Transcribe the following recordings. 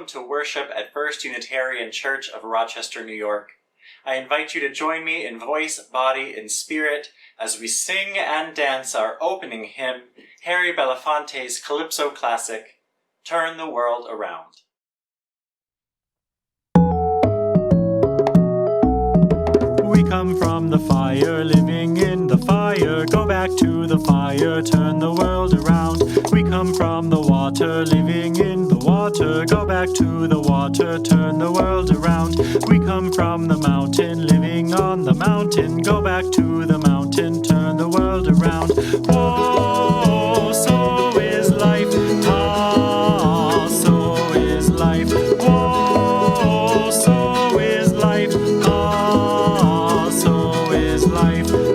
to worship at First Unitarian Church of Rochester, New York. I invite you to join me in voice, body, and spirit as we sing and dance our opening hymn, Harry Belafonte's Calypso classic, Turn the World Around. We come from the fire, living in the fire. Go back to the fire, turn the world around. We come from the water, living in the water. Go back to the water, turn the world around. We come from the mountain, living on the mountain. Go back to the mountain, turn the world around. Whoa, so is life. Ah, so is life. Whoa, so is life. Ah, so is life. Do you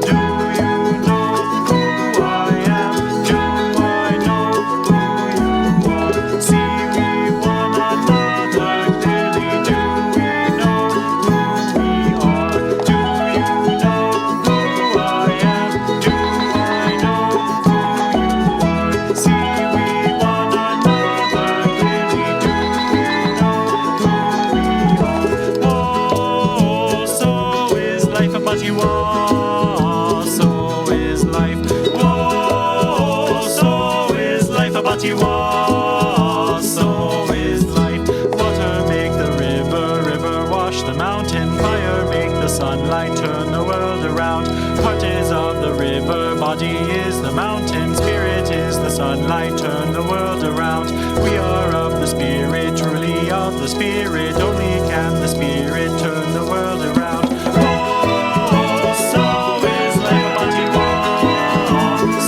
know who I am? Do I know who you are? See we one another clearly. Do we know who we are? Do you know who I am? Do I know who you are? See we one another clearly. Do we know who we are? Whoa, so is life, but you are. So is life. Whoa, so is life, but you are. So is life. Water make the river, river wash the mountain. Fire make the sunlight, turn the world around. Heart is of the river, body is the mountain. Spirit is the sunlight, turn the world around. We are of the spirit, truly of the spirit. Only can the spirit turn the world around. Oh, so is life, but you are.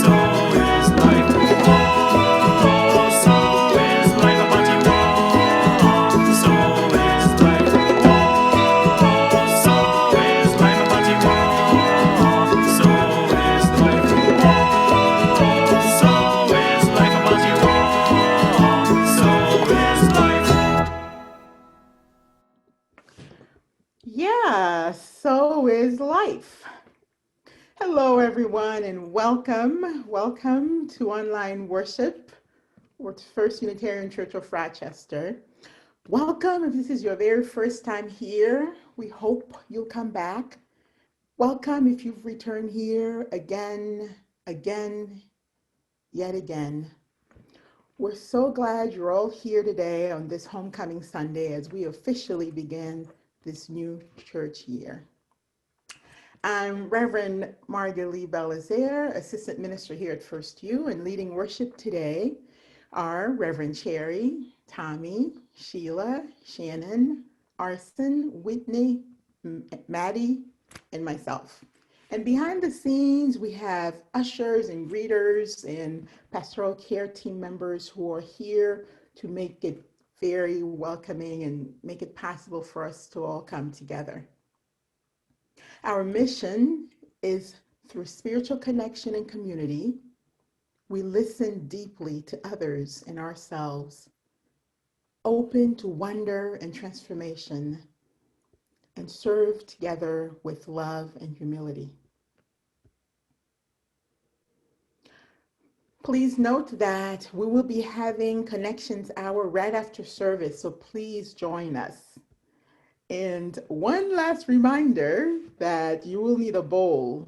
So is life. Oh, so is life, but you are. So is life. Oh, so is life, but you are. So is life. Oh, so is life, but you are. So is life. Yeah, so is life. Hello, everyone, and welcome. Welcome to online worship with First Unitarian Church of Rochester. Welcome if this is your very first time here. We hope you'll come back. Welcome if you've returned here again, yet again. We're so glad you're all here today on this homecoming Sunday as we officially begin this new church year. I'm Reverend Marguerite Belazaire, Assistant Minister here at First U, and leading worship today are Reverend Cherry, Tommy, Sheila, Shannon, Arson, Whitney, Maddie, and myself. And behind the scenes, we have ushers and greeters and pastoral care team members who are here to make it very welcoming and make it possible for us to all come together. Our mission is through spiritual connection and community, we listen deeply to others and ourselves, open to wonder and transformation, and serve together with love and humility. Please note that we will be having Connections Hour right after service, so please join us. And one last reminder that you will need a bowl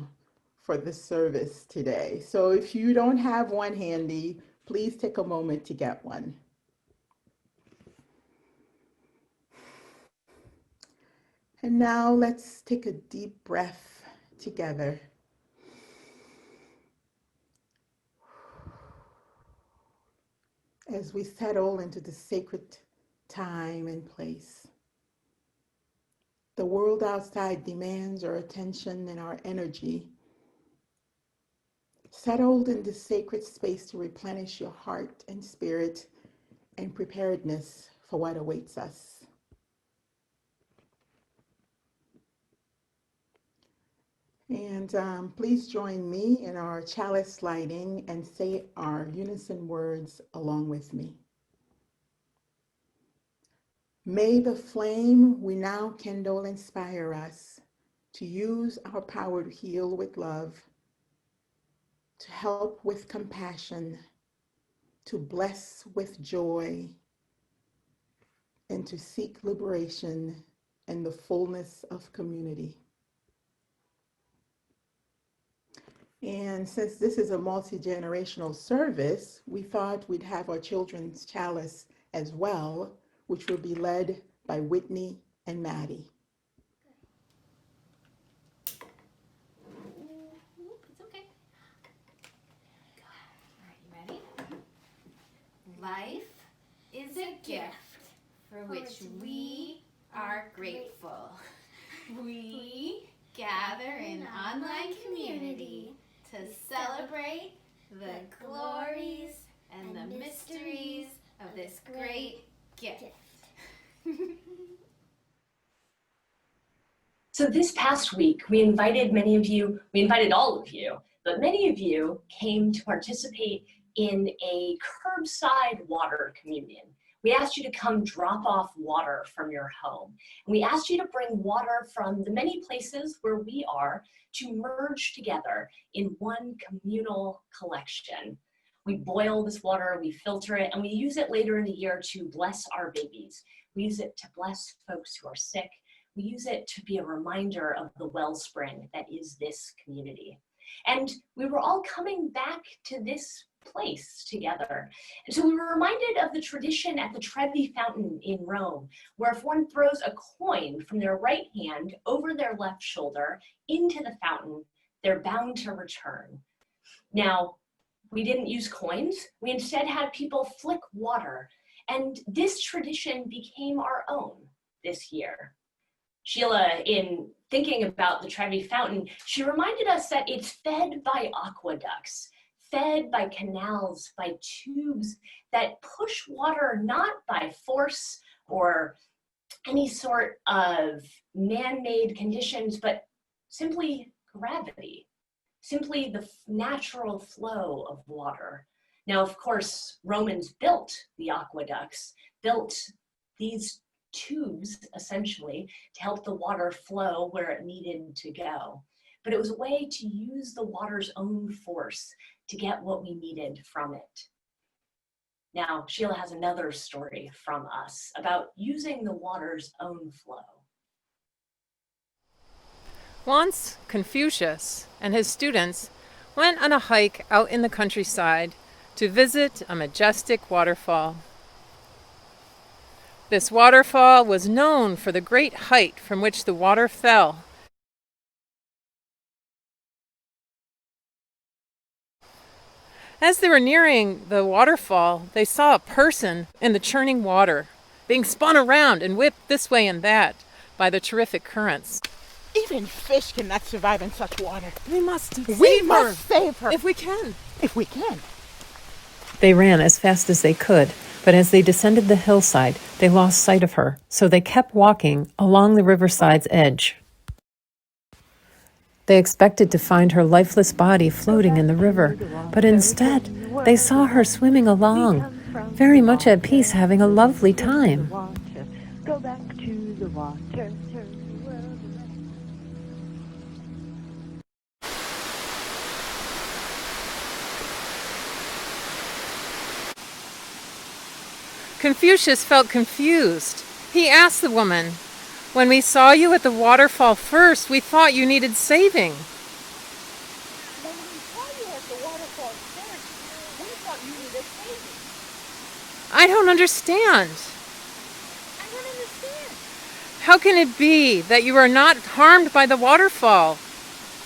for the service today. So if you don't have one handy, please take a moment to get one. And now let's take a deep breath together. As we settle into the sacred time and place. The world outside demands our attention and our energy. Settled in this sacred space to replenish your heart and spirit and preparedness for what awaits us. And please join me in our chalice lighting and say our unison words along with me. May the flame we now kindle inspire us to use our power to heal with love, to help with compassion, to bless with joy, and to seek liberation and the fullness of community. And since this is a multi-generational service, we thought we'd have our children's chalice as well, which will be led by Whitney and Maddie. It's okay. All right, you ready? Life is a gift for which we are grateful. We gather in online community to celebrate the glories and the mysteries of this great gift. So this past week, we invited all of you, but many of you came to participate in a curbside water communion. We asked you to come drop off water from your home. And we asked you to bring water from the many places where we are to merge together in one communal collection. We boil this water, we filter it, and we use it later in the year to bless our babies. We use it to bless folks who are sick. We use it to be a reminder of the wellspring that is this community. And we were all coming back to this place together. And so we were reminded of the tradition at the Trevi Fountain in Rome, where if one throws a coin from their right hand over their left shoulder into the fountain, they're bound to return. Now, we didn't use coins. We instead had people flick water. And this tradition became our own this year. Sheila, in thinking about the Trevi Fountain, she reminded us that it's fed by aqueducts, fed by canals, by tubes that push water not by force or any sort of man-made conditions, but simply gravity, simply the natural flow of water. Now, of course, Romans built the aqueducts, built these tubes, essentially, to help the water flow where it needed to go. But it was a way to use the water's own force to get what we needed from it. Now, Sheila has another story from us about using the water's own flow. Once, Confucius and his students went on a hike out in the countryside to visit a majestic waterfall. This waterfall was known for the great height from which the water fell. As they were nearing the waterfall, they saw a person in the churning water, being spun around and whipped this way and that by the terrific currents. Even fish cannot survive in such water. We must save her. if we can. If we can. They ran as fast as they could, but as they descended the hillside, they lost sight of her, so they kept walking along the riverside's edge. They expected to find her lifeless body floating in the river, but instead, they saw her swimming along, very much at peace, having a lovely time. Go back to the water. Confucius felt confused. He asked the woman, "When we saw you at the waterfall first, we thought you needed saving." When we saw you at the waterfall first, we thought you needed saving. I don't understand. I don't understand. How can it be that you are not harmed by the waterfall?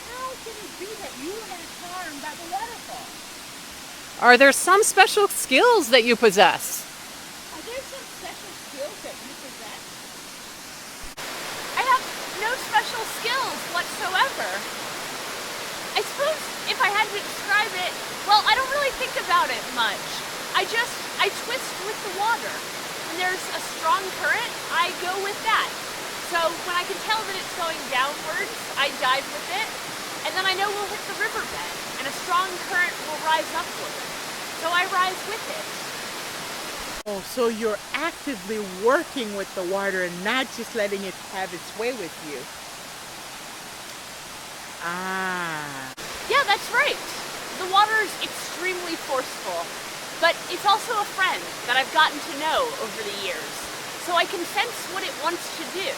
How can it be that you are not harmed by the waterfall? Are there some special skills that you possess? Are there some special skills that you possess? I have no special skills whatsoever. I suppose if I had to describe it, well, I don't really think about it much. I twist with the water. When there's a strong current, I go with that. So when I can tell that it's going downwards, I dive with it, and then I know we'll hit the riverbed, and a strong current will rise upward. So I rise with it. Oh, so you're actively working with the water and not just letting it have its way with you. Ah. Yeah, that's right. The water is extremely forceful, but it's also a friend that I've gotten to know over the years. so I can sense what it wants to do.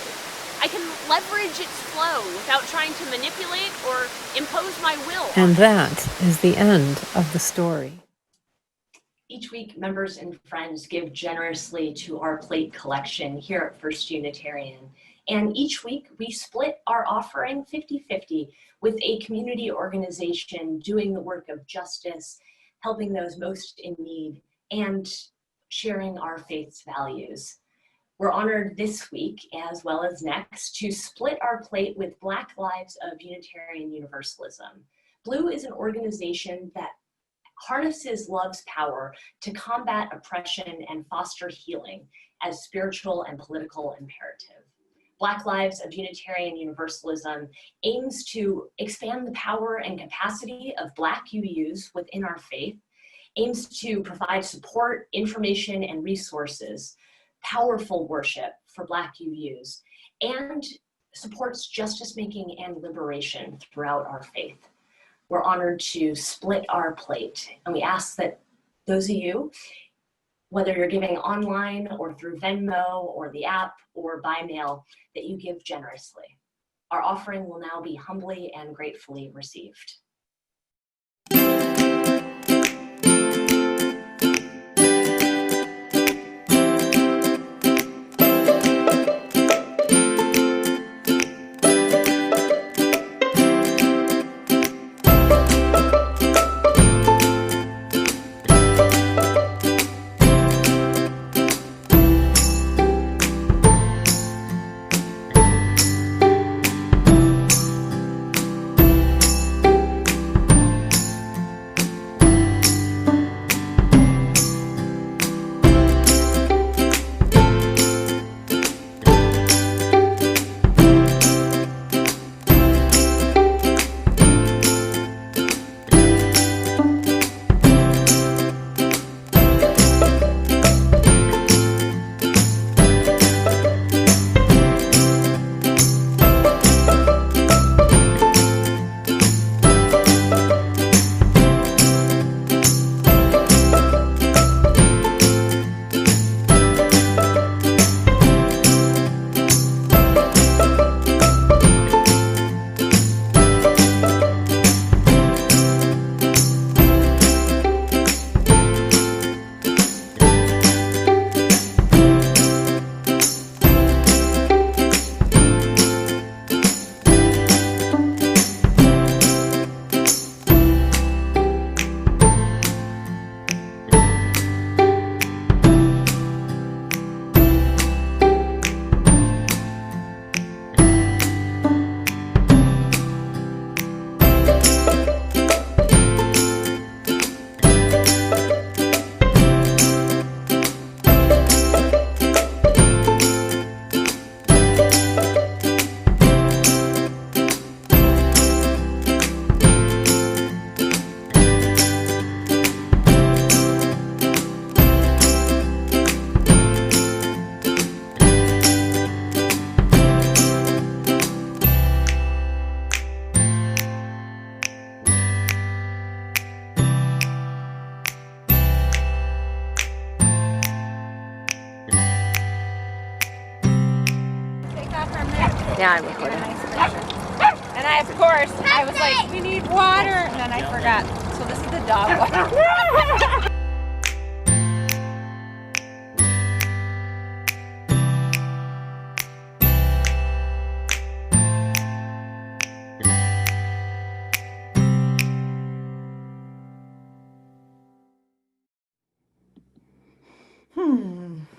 I can leverage its flow without trying to manipulate or impose my will. And that is the end of the story. Each week, members and friends give generously to our plate collection here at First Unitarian. And each week, we split our offering 50-50 with a community organization doing the work of justice, helping those most in need, and sharing our faith's values. We're honored this week, as well as next, to split our plate with Black Lives of Unitarian Universalism. Blue is an organization that harnesses love's power to combat oppression and foster healing as spiritual and political imperative. Black Lives of Unitarian Universalism aims to expand the power and capacity of Black UUs within our faith, aims to provide support, information, and resources, powerful worship for Black UUs, and supports justice making and liberation throughout our faith. We're honored to split our plate, and we ask that those of you, whether you're giving online or through Venmo or the app or by mail, that you give generously. Our offering will now be humbly and gratefully received. Yeah, I'm recording. And I, of course, I was like, we need water, and then I forgot. So this is the dog water.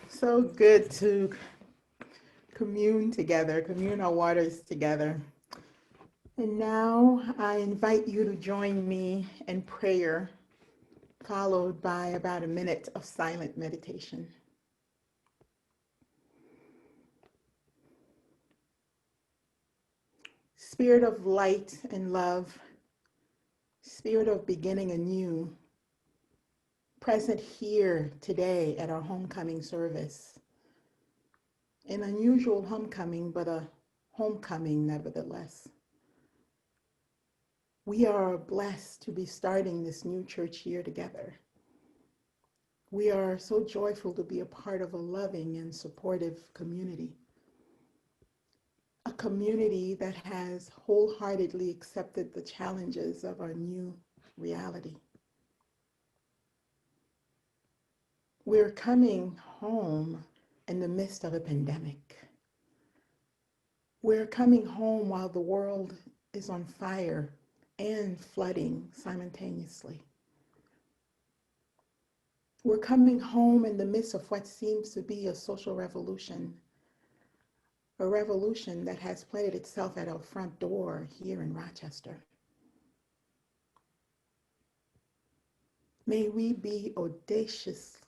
So good to commune together, commune our waters together. And now I invite you to join me in prayer, followed by about a minute of silent meditation. Spirit of light and love, Spirit of beginning anew, present here today at our homecoming service. An unusual homecoming, but a homecoming nevertheless. We are blessed to be starting this new church year together. We are so joyful to be a part of a loving and supportive community, a community that has wholeheartedly accepted the challenges of our new reality. We're coming home in the midst of a pandemic. We're coming home while the world is on fire and flooding simultaneously. We're coming home in the midst of what seems to be a social revolution, a revolution that has planted itself at our front door here in Rochester. May we be audacious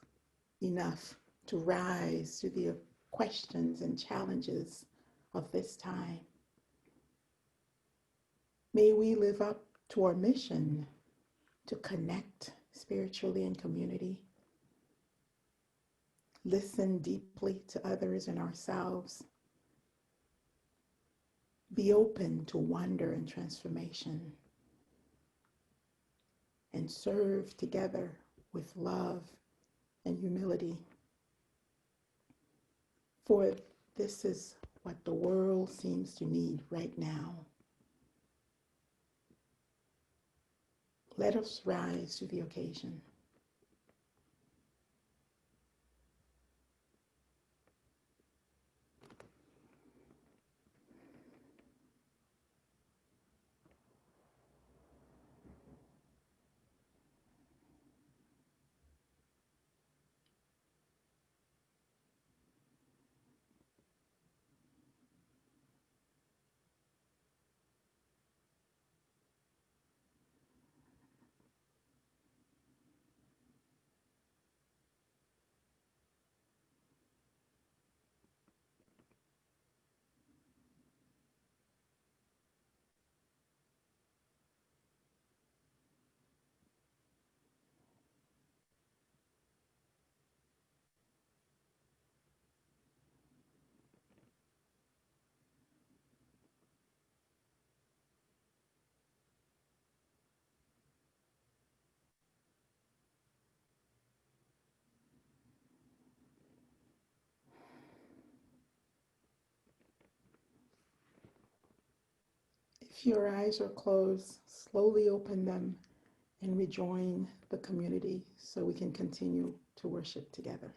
enough to rise to the questions and challenges of this time. May we live up to our mission to connect spiritually in community, listen deeply to others and ourselves, be open to wonder and transformation, and serve together with love and humility. For this is what the world seems to need right now. Let us rise to the occasion. If your eyes are closed, slowly open them and rejoin the community so we can continue to worship together.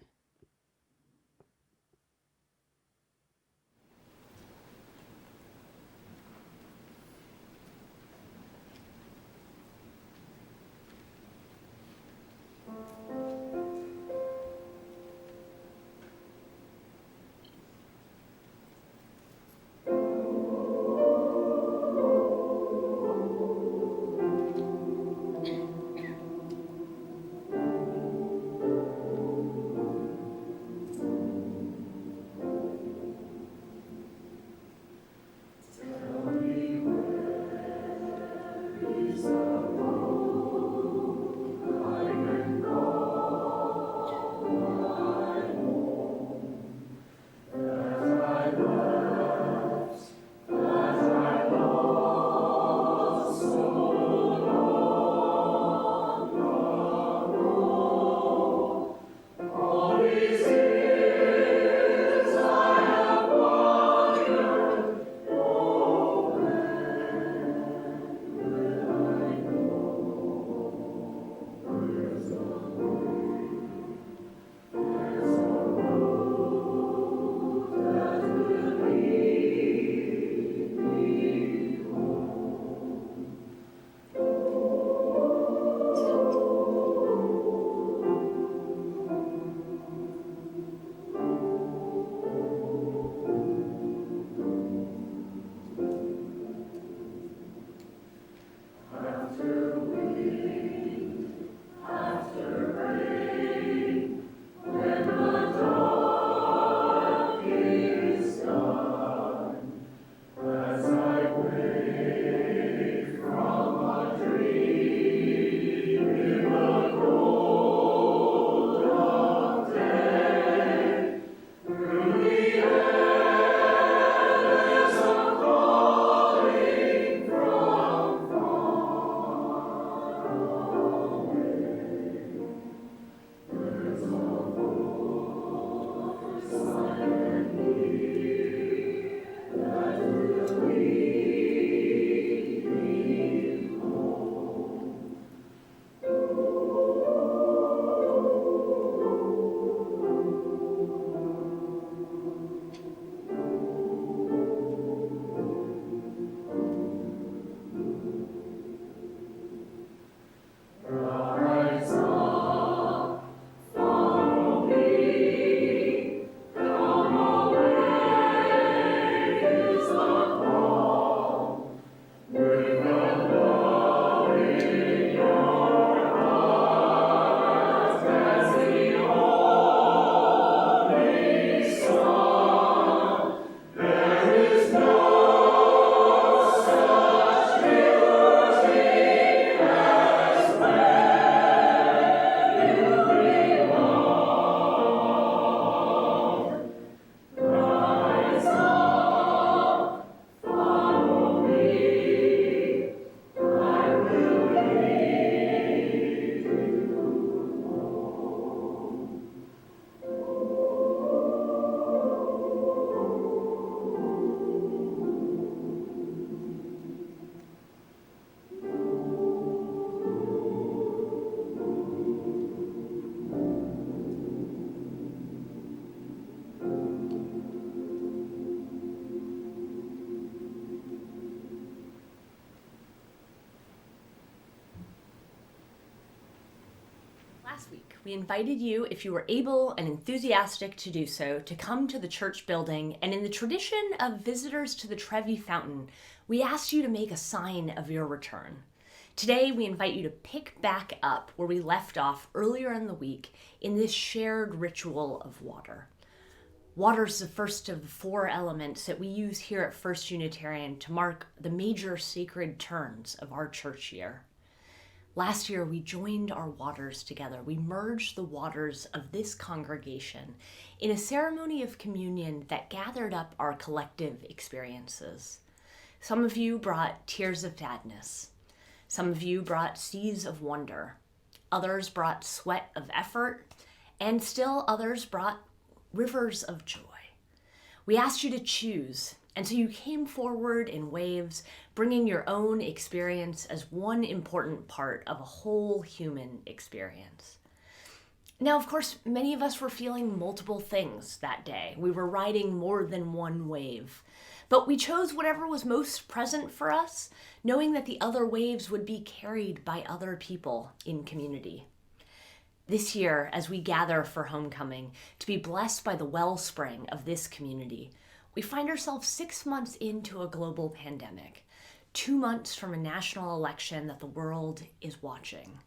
last week, we invited you, if you were able and enthusiastic to do so, to come to the church building, and in the tradition of visitors to the Trevi Fountain, we asked you to make a sign of your return. Today, we invite you to pick back up where we left off earlier in the week in this shared ritual of water. Water is the first of the 4 elements that we use here at First Unitarian to mark the major sacred turns of our church year. Last year, we joined our waters together. We merged the waters of this congregation in a ceremony of communion that gathered up our collective experiences. Some of you brought tears of sadness. Some of you brought seas of wonder. Others brought sweat of effort. And still others brought rivers of joy. We asked you to choose, and so you came forward in waves, bringing your own experience as one important part of a whole human experience. Now, of course, many of us were feeling multiple things that day. We were riding more than one wave. But we chose whatever was most present for us, knowing that the other waves would be carried by other people in community. This year, as we gather for homecoming, to be blessed by the wellspring of this community, we find ourselves 6 months into a global pandemic, 2 months from a national election that the world is watching.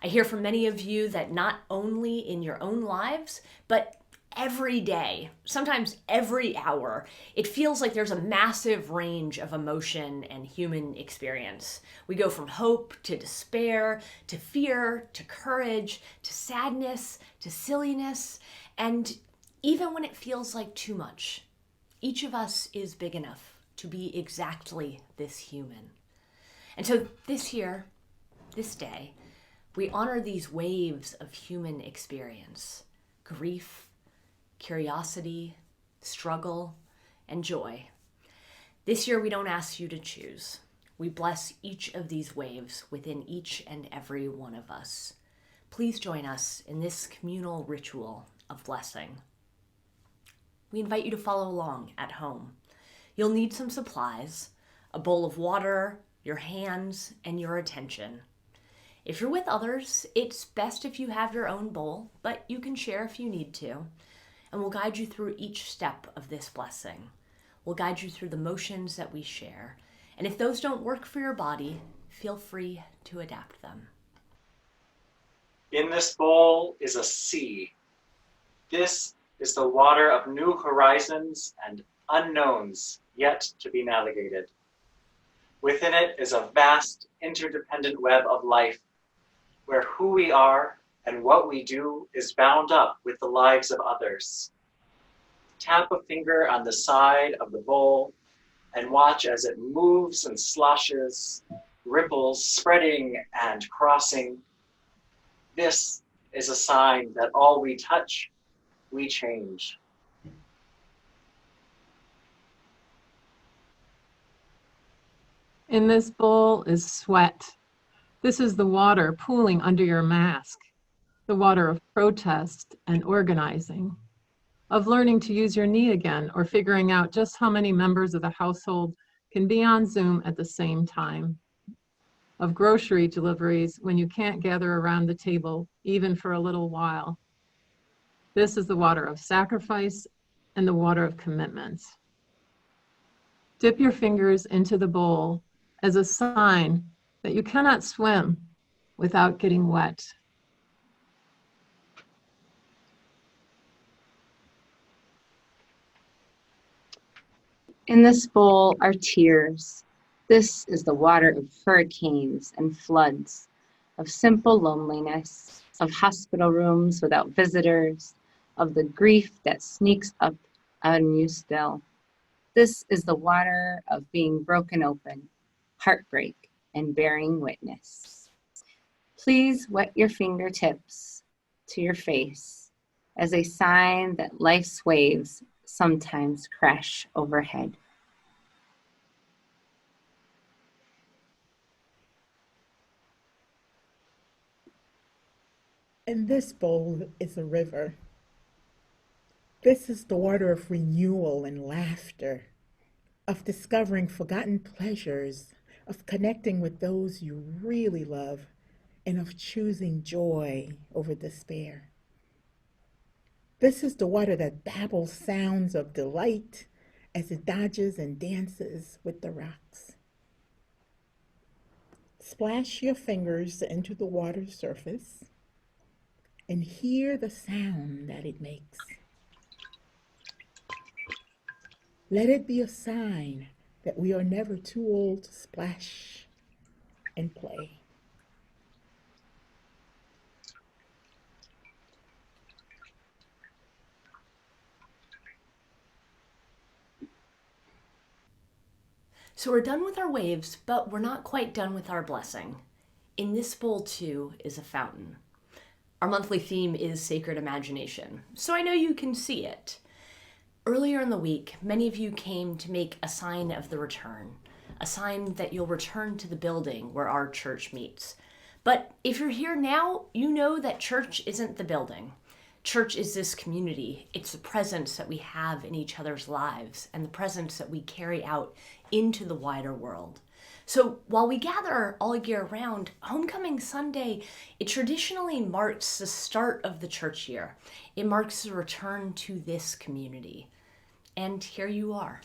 I hear from many of you that not only in your own lives, but every day, sometimes every hour, it feels like there's a massive range of emotion and human experience. We go from hope to despair, to fear, to courage, to sadness, to silliness, and even when it feels like too much, each of us is big enough to be exactly this human. And so this year, this day, we honor these waves of human experience: grief, curiosity, struggle, and joy. This year, we don't ask you to choose. We bless each of these waves within each and every one of us. Please join us in this communal ritual of blessing. We invite you to follow along at home. You'll need some supplies, a bowl of water, your hands, and your attention. If you're with others, it's best if you have your own bowl, but you can share if you need to. And we'll guide you through each step of this blessing. We'll guide you through the motions that we share. And if those don't work for your body, feel free to adapt them. In this bowl is a sea. This is the water of new horizons and unknowns yet to be navigated. Within it is a vast, interdependent web of life, where who we are and what we do is bound up with the lives of others. Tap a finger on the side of the bowl and watch as it moves and sloshes, ripples spreading and crossing. This is a sign that all we touch, we change. In this bowl is sweat. This is the water pooling under your mask, the water of protest and organizing, of learning to use your knee again, or figuring out just how many members of the household can be on Zoom at the same time, of grocery deliveries when you can't gather around the table, even for a little while. This is the water of sacrifice and the water of commitments. Dip your fingers into the bowl as a sign that you cannot swim without getting wet. In this bowl are tears. This is the water of hurricanes and floods, of simple loneliness, of hospital rooms without visitors, of the grief that sneaks up on you still. This is the water of being broken open, heartbreak, and bearing witness. Please wet your fingertips to your face as a sign that life's waves sometimes crash overhead. In this bowl is a river. This is the water of renewal and laughter, of discovering forgotten pleasures, of connecting with those you really love, and of choosing joy over despair. This is the water that babbles sounds of delight as it dodges and dances with the rocks. Splash your fingers into the water's surface and hear the sound that it makes. Let it be a sign that we are never too old to splash and play. So we're done with our waves, but we're not quite done with our blessing. In this bowl, too, is a fountain. Our monthly theme is sacred imagination, so I know you can see it. Earlier in the week, many of you came to make a sign of the return, a sign that you'll return to the building where our church meets. But if you're here now, you know that church isn't the building. Church is this community. It's the presence that we have in each other's lives and the presence that we carry out into the wider world. So while we gather all year round, Homecoming Sunday, it traditionally marks the start of the church year. It marks the return to this community. And here you are.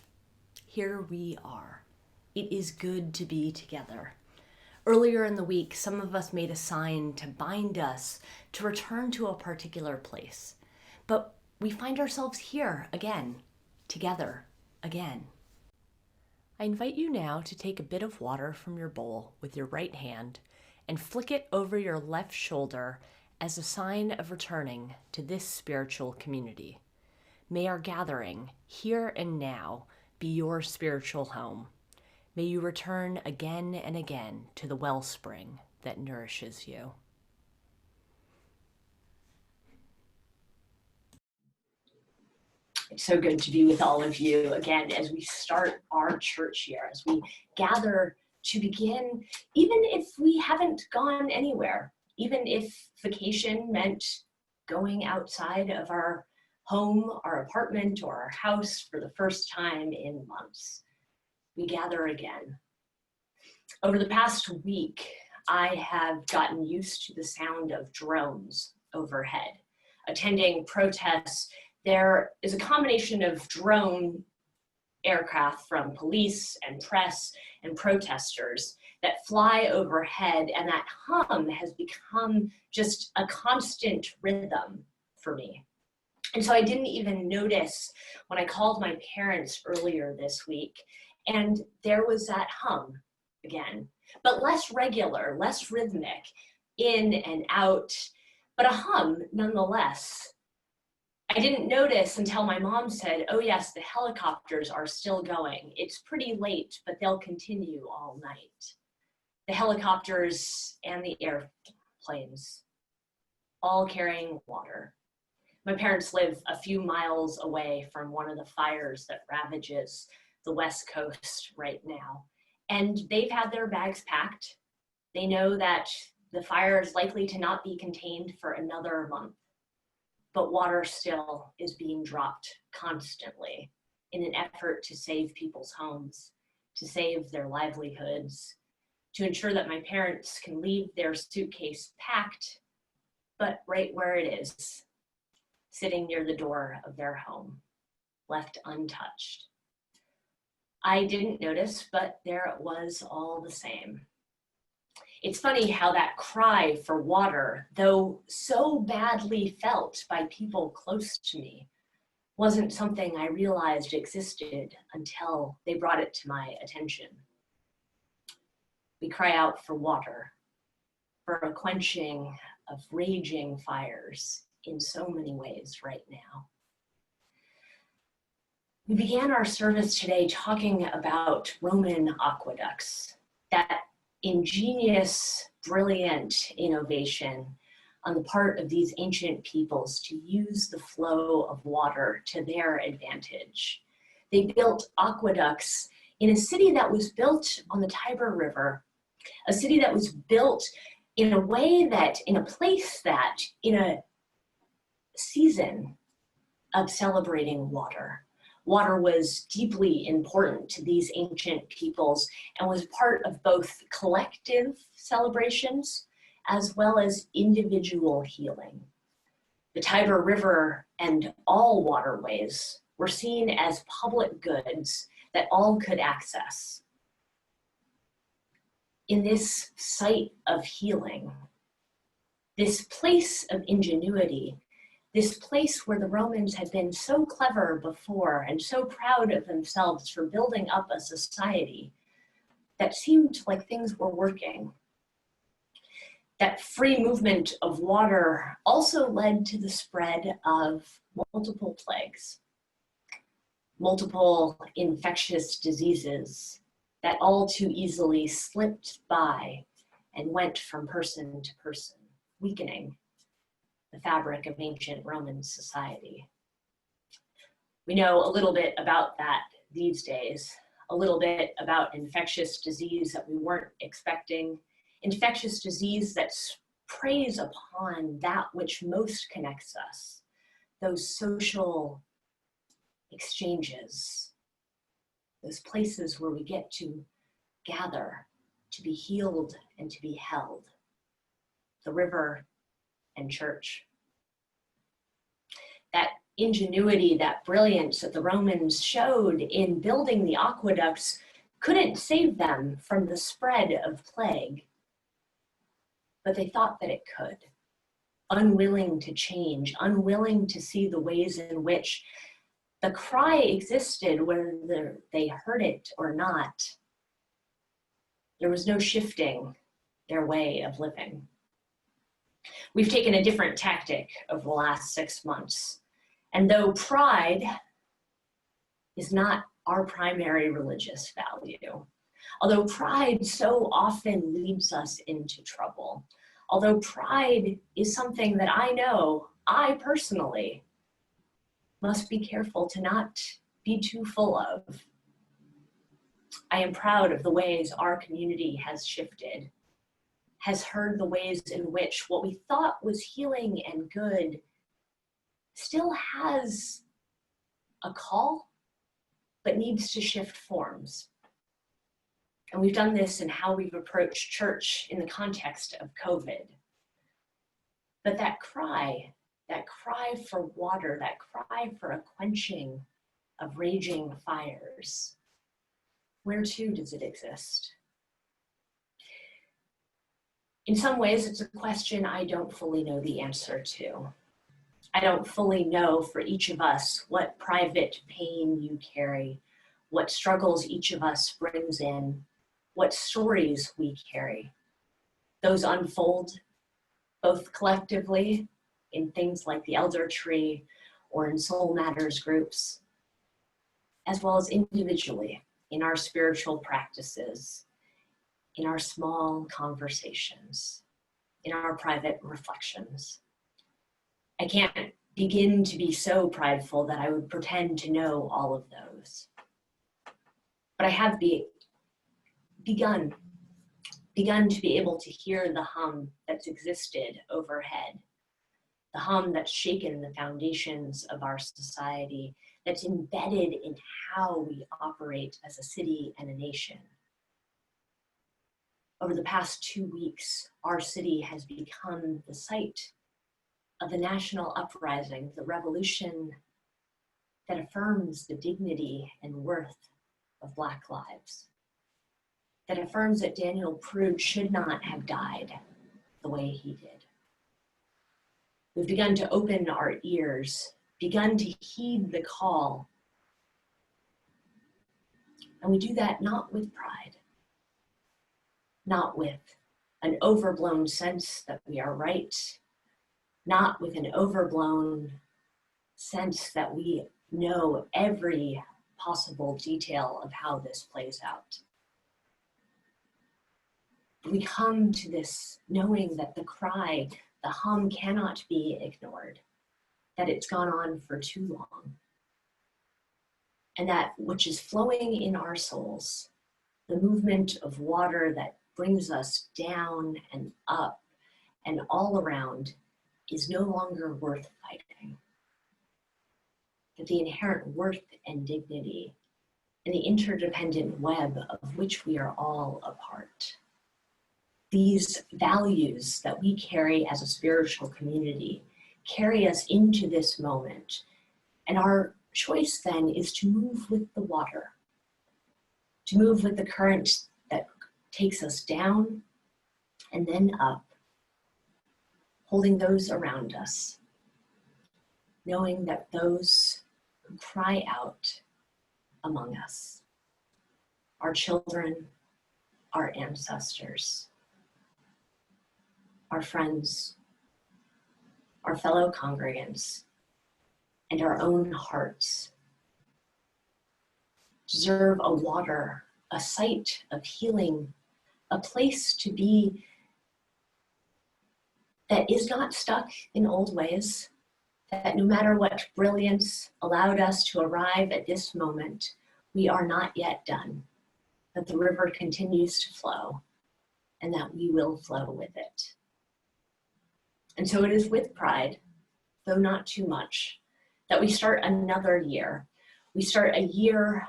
Here we are. It is good to be together. Earlier in the week, some of us made a sign to bind us to return to a particular place. But we find ourselves here again, together again. I invite you now to take a bit of water from your bowl with your right hand and flick it over your left shoulder as a sign of returning to this spiritual community. May our gathering, here and now, be your spiritual home. May you return again and again to the wellspring that nourishes you. It's so good to be with all of you again as we start our church year, as we gather to begin, even if we haven't gone anywhere, even if vacation meant going outside of our home, our apartment, or our house for the first time in months. We gather again. Over the past week, I have gotten used to the sound of drones overhead. Attending protests, there is a combination of drone aircraft from police and press and protesters that fly overhead, and that hum has become just a constant rhythm for me. And so I didn't even notice when I called my parents earlier this week, and there was that hum again, but less regular, less rhythmic, in and out, but a hum nonetheless. I didn't notice until my mom said, "Oh yes, the helicopters are still going. It's pretty late, but they'll continue all night." The helicopters and the airplanes, all carrying water. My parents live a few miles away from one of the fires that ravages the West Coast right now. And they've had their bags packed. They know that the fire is likely to not be contained for another month. But water still is being dropped constantly in an effort to save people's homes, to save their livelihoods, to ensure that my parents can leave their suitcase packed, but right where it is, sitting near the door of their home, left untouched. I didn't notice, but there it was all the same. It's funny how that cry for water, though so badly felt by people close to me, wasn't something I realized existed until they brought it to my attention. We cry out for water, for a quenching of raging fires in so many ways right now. We began our service today talking about Roman aqueducts, that ingenious, brilliant innovation on the part of these ancient peoples to use the flow of water to their advantage. They built aqueducts in a city that was built on the Tiber River, a city that was built in a way that, in a place that, in a season of celebrating water. Water was deeply important to these ancient peoples and was part of both collective celebrations as well as individual healing. The Tiber River and all waterways were seen as public goods that all could access. In this site of healing, this place of ingenuity, this place where the Romans had been so clever before and so proud of themselves for building up a society that seemed like things were working. That free movement of water also led to the spread of multiple plagues, multiple infectious diseases that all too easily slipped by and went from person to person, weakening the fabric of ancient Roman society. We know a little bit about that these days, a little bit about infectious disease that we weren't expecting, infectious disease that preys upon that which most connects us, those social exchanges, those places where we get to gather, to be healed and to be held, the river and church. That ingenuity, that brilliance that the Romans showed in building the aqueducts couldn't save them from the spread of plague, but they thought that it could. Unwilling to change, unwilling to see the ways in which the cry existed, whether they heard it or not. There was no shifting their way of living. We've taken a different tactic over the last 6 months. And though pride is not our primary religious value, although pride so often leads us into trouble, although pride is something that I know I personally must be careful to not be too full of, I am proud of the ways our community has shifted, has heard the ways in which what we thought was healing and good still has a call, but needs to shift forms. And we've done this in how we've approached church in the context of COVID. But that cry for water, that cry for a quenching of raging fires, where too does it exist? In some ways, it's a question I don't fully know the answer to. I don't fully know for each of us what private pain you carry, what struggles each of us brings in, what stories we carry. Those unfold both collectively in things like the Elder Tree or in Soul Matters groups, as well as individually in our spiritual practices, in our small conversations, in our private reflections. I can't begin to be so prideful that I would pretend to know all of those. But I have begun to be able to hear the hum that's existed overhead, the hum that's shaken the foundations of our society, that's embedded in how we operate as a city and a nation. Over the past 2 weeks, our city has become the site of the national uprising, the revolution that affirms the dignity and worth of Black lives, that affirms that Daniel Prude should not have died the way he did. We've begun to open our ears, begun to heed the call, and we do that not with pride, not with an overblown sense that we are right, not with an overblown sense that we know every possible detail of how this plays out. We come to this knowing that the cry, the hum cannot be ignored, that it's gone on for too long, and that which is flowing in our souls, the movement of water that brings us down and up and all around, is no longer worth fighting. That the inherent worth and dignity and the interdependent web of which we are all a part, These values that we carry as a spiritual community carry us into this moment. And our choice then is to move with the water, to move with the current that takes us down and then up, holding those around us, knowing that those who cry out among us, our children, our ancestors, our friends, our fellow congregants, and our own hearts deserve a water, a site of healing, a place to be that is not stuck in old ways, that no matter what brilliance allowed us to arrive at this moment, we are not yet done, that the river continues to flow, and that we will flow with it. And so it is with pride, though not too much, that we start another year. We start a year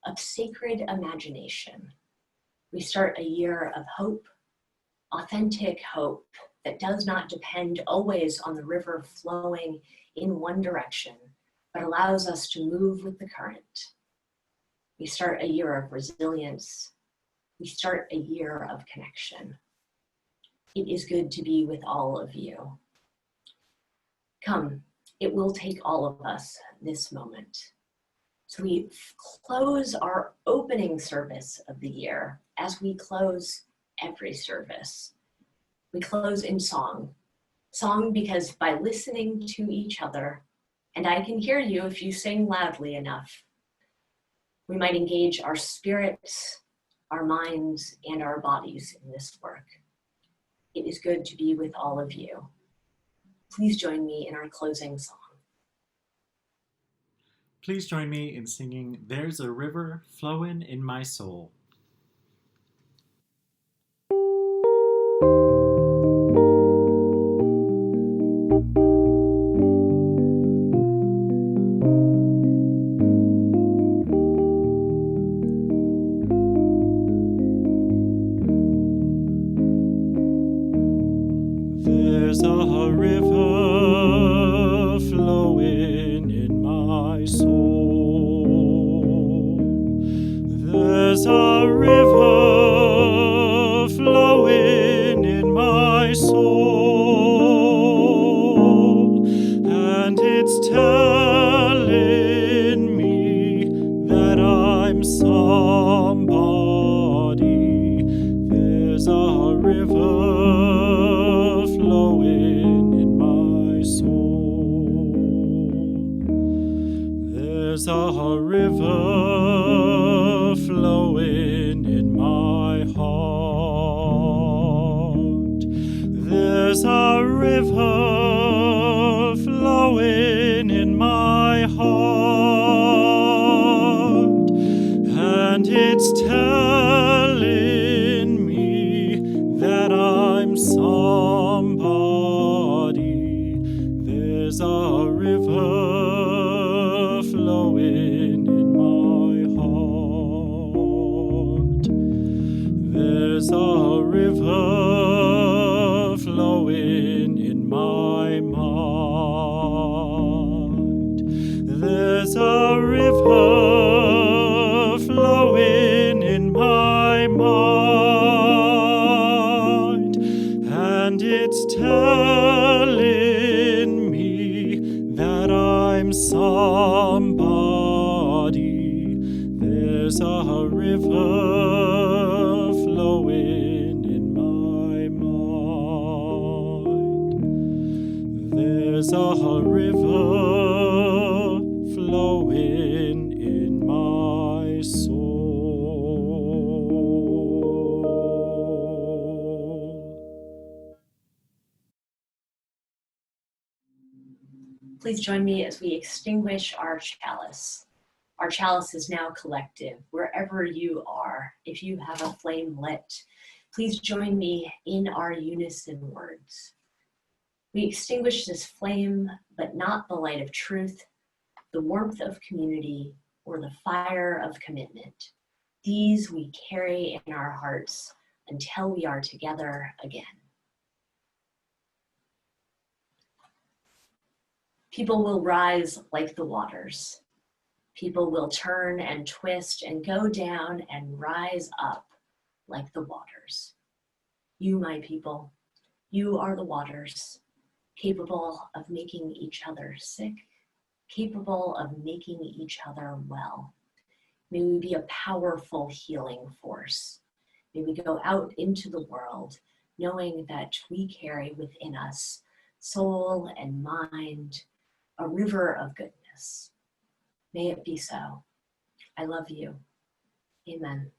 of sacred imagination. We start a year of hope, authentic hope that does not depend always on the river flowing in one direction, but allows us to move with the current. We start a year of resilience. We start a year of connection. It is good to be with all of you. Come, it will take all of us this moment. So we close our opening service of the year as we close every service. We close in song. Song because by listening to each other, and I can hear you if you sing loudly enough, we might engage our spirits, our minds, and our bodies in this work. It is good to be with all of you. Please join me in our closing song. Please join me in singing There's a River Flowin' in My Soul. There's a river flowing in my soul. There's a river flowing in my soul, and it's telling me that I'm somebody. There's a river flowing in my soul. There's a river flowing in my heart. There's a river flowing in my heart, and it's telling me that I'm somebody. There's a river flowing in my heart. There's a river flowing in my mind. There's a river flowing in my mind, and it's telling me that I'm somebody. There's a river flowing in my mind. There's a river flowing in my soul. Please join me as we extinguish our chalice. Our chalice is now collective. Wherever you are, if you have a flame lit, please join me in our unison words. We extinguish this flame, but not the light of truth, the warmth of community, or the fire of commitment. These we carry in our hearts until we are together again. People will rise like the waters. People will turn and twist and go down and rise up like the waters. You, my people, you are the waters, capable of making each other sick, capable of making each other well. May we be a powerful healing force. May we go out into the world knowing that we carry within us soul and mind, a river of goodness. May it be so. I love you. Amen.